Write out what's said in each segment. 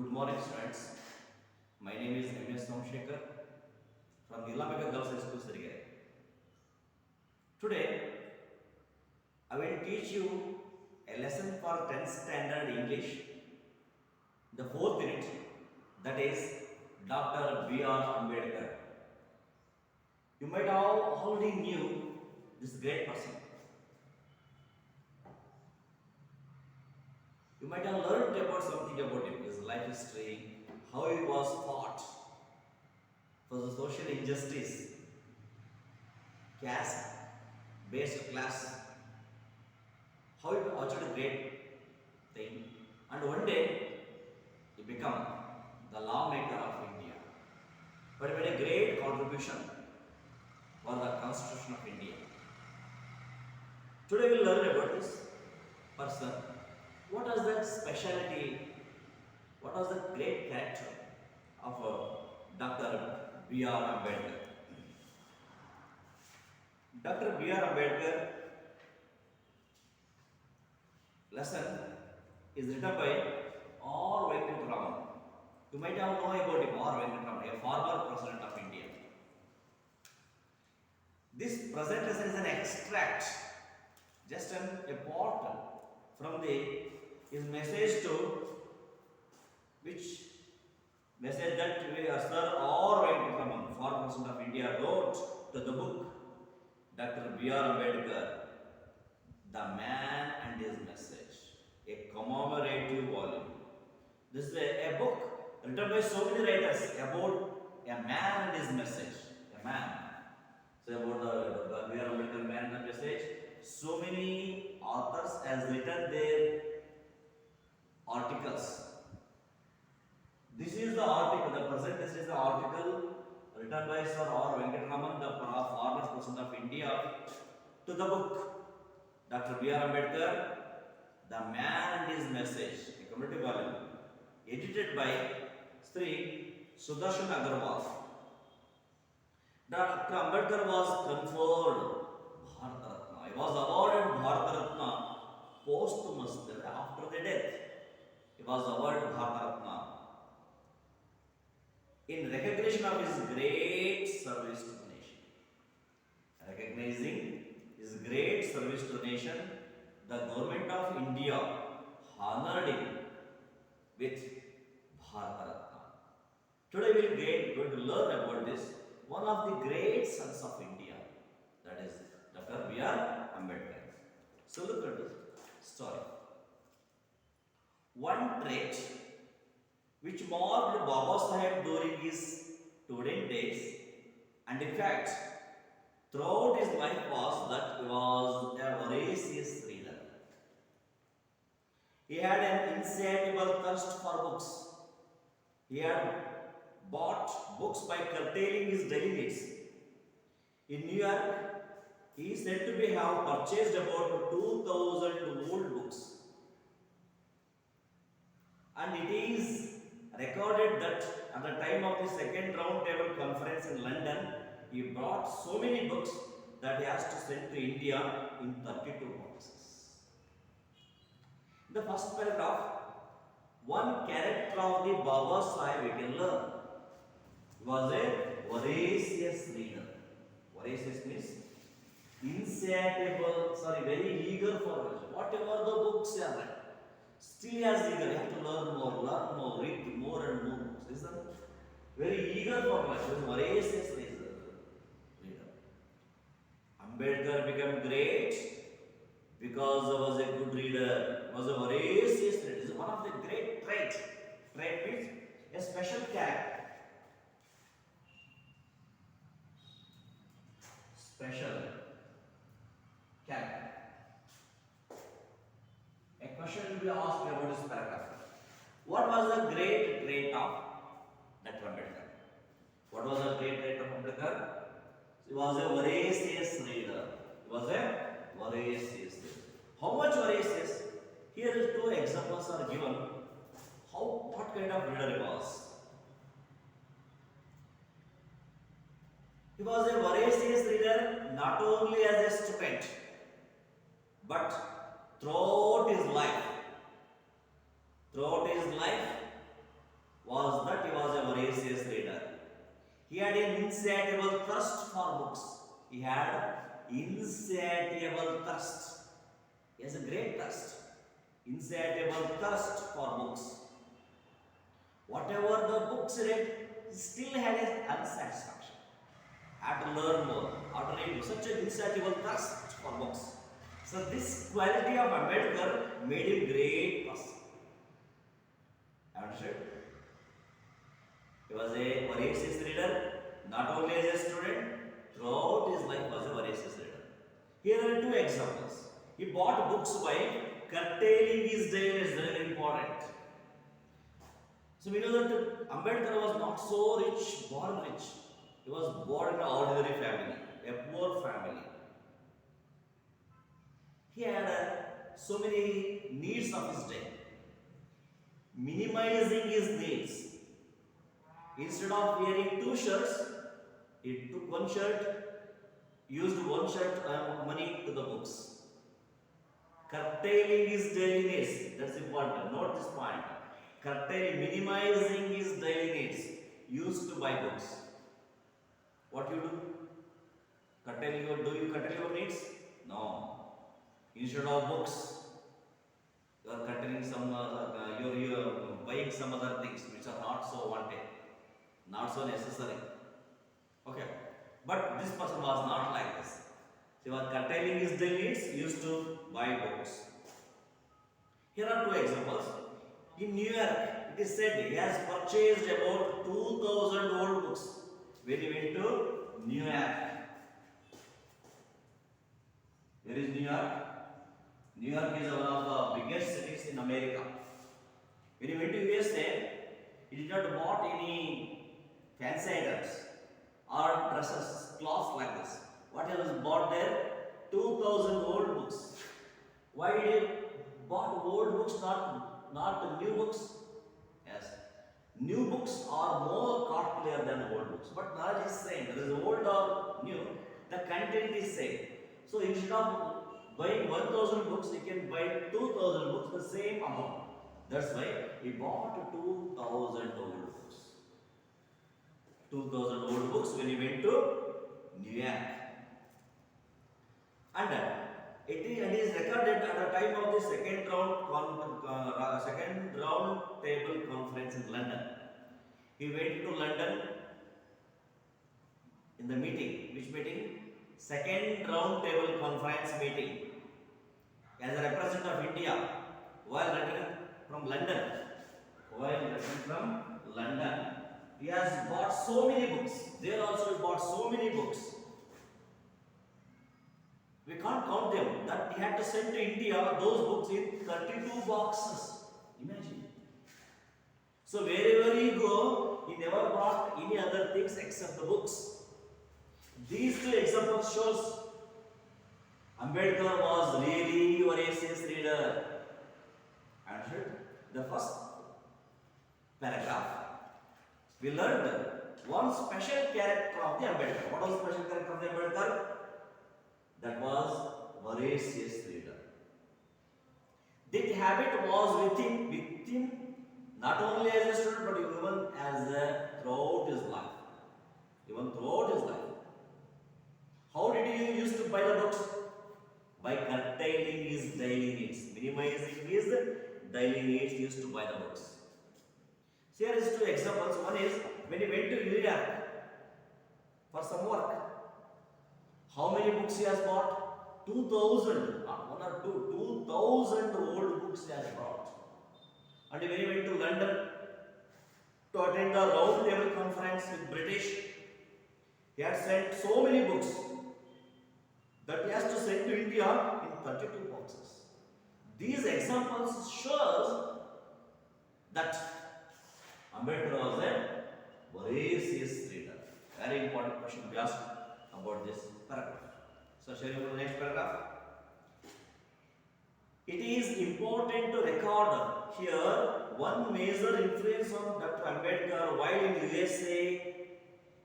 Good morning, students. My name is M.S. Somshekar from Nilamika Girls High School, Sirigere. Today, I will teach you a lesson for 10th standard English, the fourth unit, that is Dr. B.R. Ambedkar. You might have already knew this great person. You might have learned about something about him, his life history, how he was fought for the social injustice, caste-based class, how he achieved a great thing, and one day he became the lawmaker of India. But he made a great contribution for the Constitution of India. Today we will learn about this person. What is the speciality? What was the great character of Dr. B.R. Ambedkar? Dr. B.R. Ambedkar lesson is written by R. Venkataraman. You might have known about him, R. Venkataraman, a former president of India. This present lesson is an extract, just a part from his message to which message that Sir R. Venkataraman, former president of India, wrote to the book Dr. B.R. Ambedkar, The Man and His Message, a commemorative volume. This is a book written by so many writers about a man and his message. A man. So about the B.R. Ambedkar man and the message, so many authors has written their articles. This is the article, the present this is the article written by Sir R. Venkataraman, the former president of India, to the book Dr. B.R. Ambedkar, The Man and His Message, a commemorative volume, edited by Sri Sudarshan Agarwal. Dr. Ambedkar was conferred Bharat Ratna. He was awarded Bharat Ratna posthumously after the death. He was awarded Bharat Ratna in recognition of his great service to the nation. Recognizing his great service to the nation, the government of India honored him with Bharat Ratna. Today we are going to learn about this, one of the great sons of India, that is Dr. B.R. Ambedkar. So look at this story. One trait which marked Baba Saheb during his student days, and in fact throughout his life, was that he was a voracious reader. He had an insatiable thirst for books. He had bought books by curtailing his daily needs. In New York, he is said to have purchased about 2,000 old books. And it is recorded that at the time of the second round table conference in London, he brought so many books that he has to send to India in 32 boxes. In the first paragraph, one character of the Baba Sahib we can learn. He was a voracious reader. Voracious means very eager for knowledge. Whatever the books are read, still he is eager. You have to learn more, read more and more books. Isn't it? Very eager for knowledge. He was a voracious reader. Ambedkar became great because he was a good reader. He was a voracious reader. This is one of the great traits. Trait means a special character. Special character. A question will be asked about this paragraph. What was the great trait of Dr. Ambedkar? What was the great trait of Ambedkar? He was a voracious reader. He was a voracious reader. How much voracious? Here two examples are given. What kind of reader he was? He was a voracious reader not only as a student, but throughout his life. Throughout his life, was that he was a voracious reader. He had an insatiable thirst for books. He had insatiable thirst. He has a great thirst. Insatiable thirst for books. Whatever the books read, he still had an unsatisfaction. Had to learn more. Had to read such an insatiable thirst for books. So this quality of Ambedkar made him great person. Understood? He was a voracious reader, not only as a student, throughout his life was a voracious reader. Here are two examples. He bought books by curtailing his daily is very important. So we know that Ambedkar was not so rich, born rich. He was born in an ordinary family, a poor family. He had so many needs of his day. Minimizing his needs. Instead of wearing two shirts, he took one shirt, used one shirt money to the books. Curtailing his daily needs. That's important. Note this point. Curtailing, minimizing his daily needs. Used to buy books. What you do? Do you curtail your needs? No. Instead of books, you are curtailing some, you are buying some other things which are not so wanted, not so necessary. Okay. But this person was not like this. He was curtailing his daily needs, used to buy books. Here are two examples. In New York, it is said he has purchased about 2,000 old books when he went to New York. Where is New York? New York is one of the biggest cities in America. When he went to USA, he did not bought any fancy items or dresses, clothes like this. What he was bought there? 2,000 old books. Why did he bought old books, not new books? Yes. New books are more costlier than old books. But knowledge is same. Whether it is old or new, the content is same. So instead of buying 1,000 books, he can buy 2,000 books, the same amount. That's why he bought 2,000 old books. 2,000 old books when he went to New York. And it is recorded at the time of the second round table conference in London. He went to London in the meeting. Which meeting? Second round table conference meeting. As a representative of India, while returning from London, he has bought so many books. There also he bought so many books. We can't count them. That he had to send to India those books in 32 boxes. Imagine. So wherever he go, he never brought any other things except the books. These two examples shows Ambedkar was really voracious reader. Answered the first paragraph. We learned one special character of the Ambedkar. What was the special character of the Ambedkar? That was voracious reader. That habit was with him not only as a student but even throughout his life. Even throughout his life. How did he used to buy the books? By curtailing his daily needs, minimizing his daily needs, he used to buy the books. So here is two examples. One is when he went to New York for some work. How many books he has bought? 2,000, not one or two, 2,000 old books he has brought. And when he went to London to attend the round table conference with British, he had sent so many books that he has to send to India in 32 boxes. These examples shows that Ambedkar was a voracious reader. Very important question to be asked about this paragraph. So shall we go to the next paragraph? It is important to record here one major influence on Dr. Ambedkar while in USA.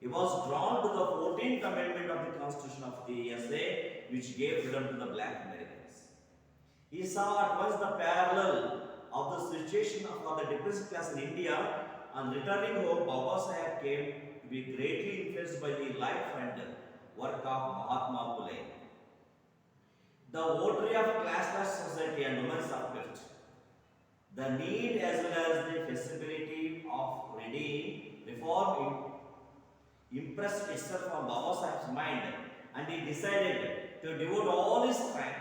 He was drawn to the 14th Amendment of the Constitution of the USA, which gave freedom to the black Americans. He saw at once the parallel of the situation of the depressed class in India On returning home, Baba Sahib came to be greatly influenced by the life and work of Mahatma Phule. The votary of classless society and women's uplift, the need as well as the feasibility of reading reform impressed itself on Baba Sahib's mind, and he decided to devote all his time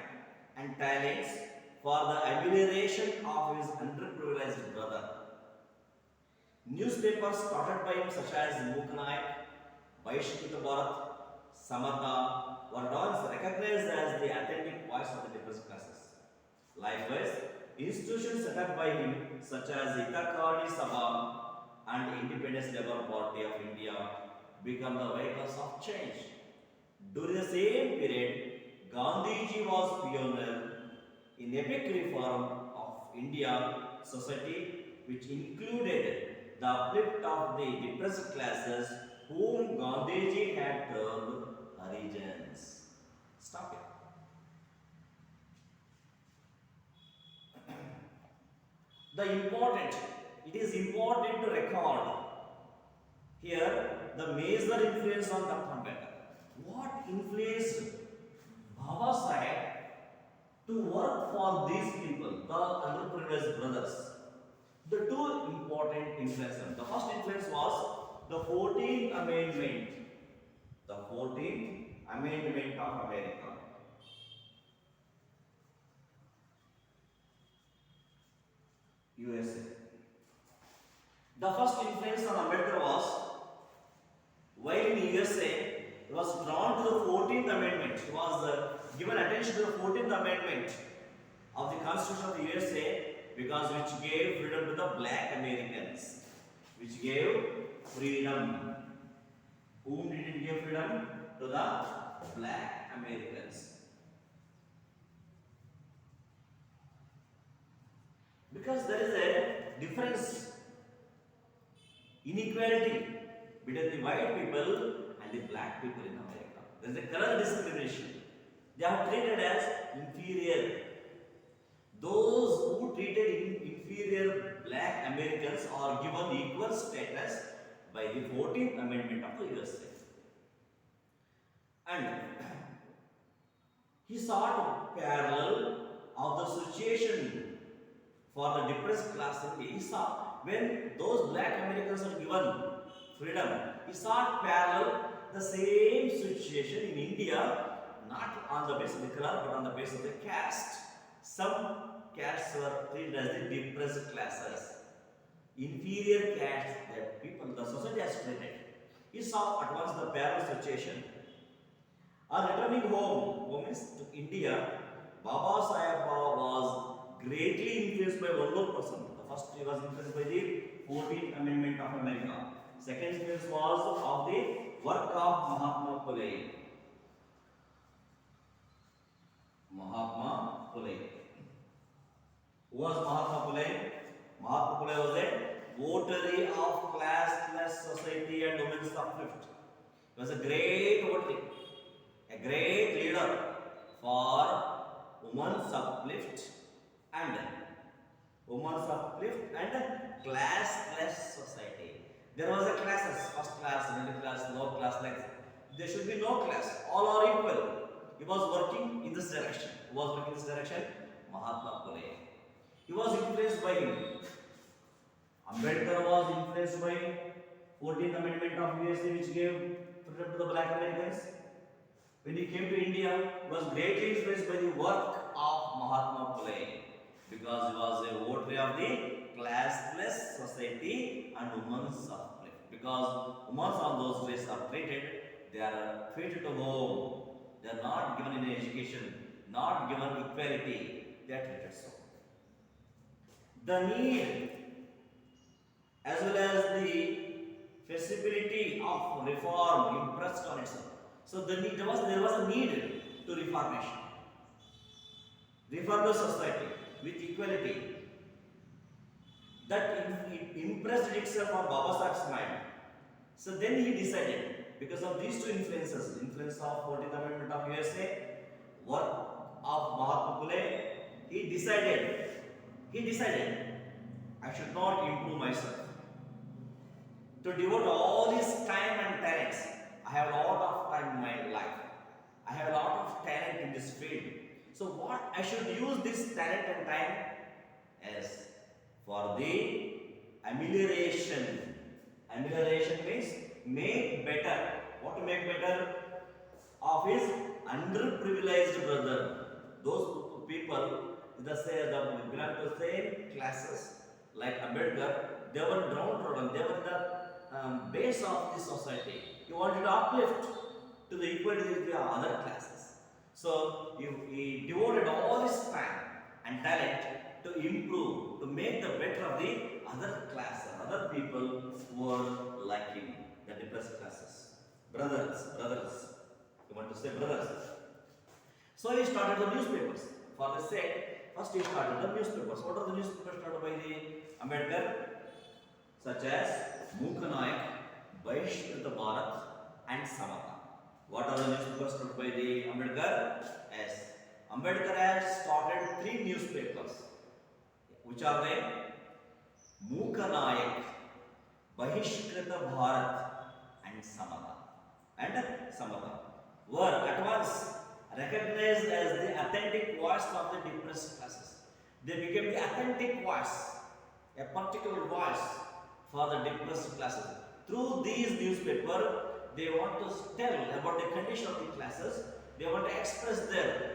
and talents for the amelioration of his underprivileged brother. Newspapers started by him such as Muknaik, Vaishikita Bharat, Samartha were once recognized as the authentic voice of the depressed classes. Likewise, institutions set up by him such as Hitakari Sabha and Independence Labour Party of India become the vehicles of change. During the same period, Gandhiji was pioneer in epic reform of India society, which included the uplift of the depressed classes whom Gandhiji had termed Harijans. Stop it. It is important to record here the major influence on Dr. Ambedkar. What influenced Baba Sahib to work for these people, the underprivileged brothers? The two important influences. The first influence was the 14th Amendment. The 14th Amendment of America. USA. The first influence on Ambedkar was while in USA, he was drawn to the 14th Amendment. He was given attention to the 14th Amendment of the Constitution of the USA because which gave freedom to the black Americans. Which gave freedom. Whom did it give freedom? To the black Americans. Because there is a difference, inequality between the white people and the black people in America. There is a color discrimination. They are treated as inferior. Those who treated inferior black Americans are given equal status by the 14th Amendment of the USA. And he sought parallel of the situation for the depressed class in India. He saw when those black Americans are given freedom, he sought parallel the same situation in India, not on the basis of the color but on the basis of the caste. Some castes were treated as the depressed classes, inferior castes that people, the society has treated. He saw at once the parallel situation. On returning home means to India, Baba Sahib was greatly influenced by one more person. The first, he was influenced by the 14th Amendment of America. Second influence was of the work of Mahatma Phule. Mahatma Phule. Who was Mahatma Phule? Mahatma Phule was a votary of classless society and women's uplift. He was a great votary, a great leader for women's uplift and classless society. There was a classes, first class, middle class, lower class, like there should be no class, all are equal. He was working in this direction. Who was working in this direction? Mahatma Phule. He was influenced by him. Ambedkar was influenced by 14th Amendment of USA, which gave freedom to the black Americans. When he came to India, he was greatly influenced by the work of Mahatma Phule because he was a votary of the classless society and women's uplift. Because women on those days are treated, they are treated to home. They are not given any education, not given equality. They are treated so. The need as well as the feasibility of reform impressed on itself. So there was a need to reformation. Reform the society with equality. That impressed itself on Baba Sahib's mind. So then he decided, because of these two influences, influence of 14th Amendment of USA, work of Mahatma Phule, he decided, I should not improve myself. to devote all his time and talents. I have a lot of time in my life. I have a lot of talent in this field. So what I should use this talent and time as for the amelioration. Amelioration means make better. What to make better? Of his underprivileged brother. Those people the belong to same classes like Ambedkar, they were downtrodden, they were the base of the society. He wanted to uplift to the equality with the other classes. So he devoted all his time and talent to improve, to make the better of the other classes, other people who were like him, the depressed classes. Brothers. You want to say brothers? So he started the newspapers. For the sake, first he started the newspapers. What are the newspapers started by the Ambedkar? Such as Mukanayak, Bahishkrita Bharat and Samata. What are the newspapers started by the Ambedkar? Yes. Ambedkar has started 3 newspapers. Which are they? Mukanayak, Bahishkrita Bharat and Samata. Were at once recognized as the authentic voice of the depressed classes. They became the authentic voice, a particular voice for the depressed classes. Through these newspapers, they want to tell about the condition of the classes. They want to express their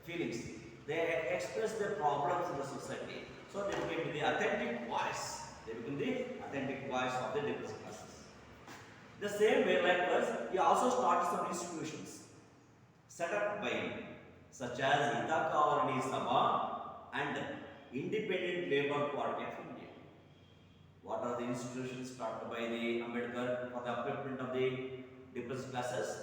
feelings. They express their problems in the society. So they became the authentic voice. They became the authentic voice of the depressed classes. The same way, likewise, he also started some institutions set up by him, such as Hitakavarani Sabha and Independent Labour Party of India. What are the institutions started by the Ambedkar for the upliftment of the depressed classes?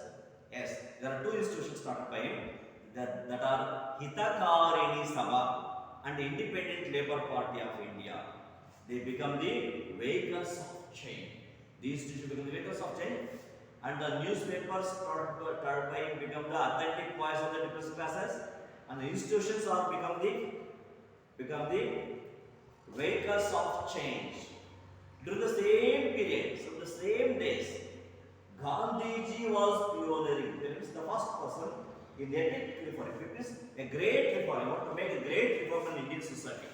Yes, there are 2 institutions started by him that are Hitakavarani Sabha and Independent Labour Party of India. They become the vehicles of change. These institutions become the vehicles of change, and the newspapers started by him become the authentic voice of the depressed classes, and the institutions are become the vehicles of change. During the same period, so the same days, Gandhiji was pioneering. That means the first person in the epic reform. It is a great reform. You want to make a great reform in Indian society.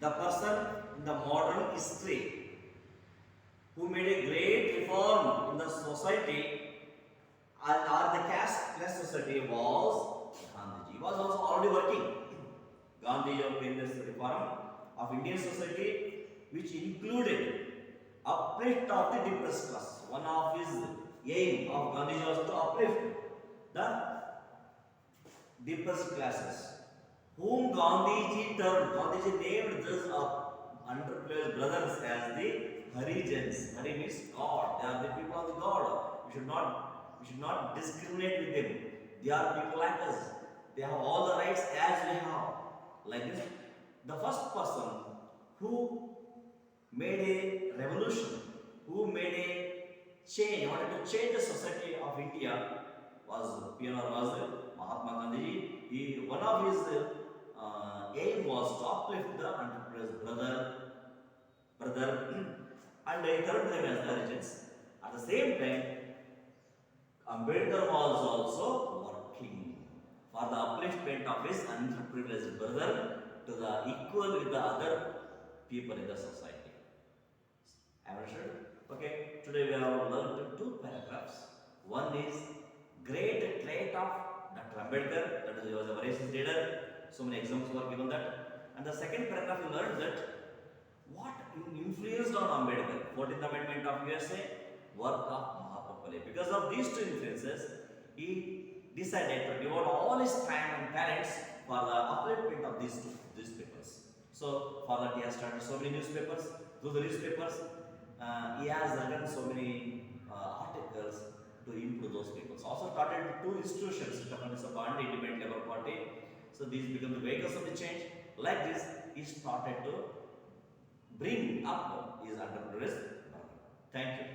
The person in the modern history who made a great reform in the society or the caste-less society was Gandhiji. He was also already working. Gandhiji made this reform of Indian society, which included uplift of the depressed class. One of his aim of Gandhiji was to uplift the depressed classes, whom Gandhiji named these underprivileged brothers as the Harijans. Hari means God. They are the people of the God. We should not discriminate with them. They are people like us. They have all the rights as we have. Like this, the first person who made a revolution, who made a change, wanted to change the society of India was Mahatma Gandhi. One of his aim was to uplift the underprivileged brother and he termed them as the Harijans. At the same time, Ambedkar was also working for the upliftment of his underprivileged brother to the equal with the other people in the society. Understood? Okay, today we have learned 2 paragraphs. One is great trait of Dr. Ambedkar, that is, he was a racist leader. So many examples were given that. And the second paragraph we learned that what influenced on Ambedkar, 14th Amendment of USA, work of Mahatma Phule. Because of these 2 influences, he decided to devote all his time and talents for the upliftment of these newspapers. So for that he has started so many newspapers. Through the newspapers, he has written so many articles to improve those papers. Also started 2 institutions, Japanese and Independent Labour Party. So these become the vehicles of the change. Like this, he started to bring up his underprivileged. Thank you.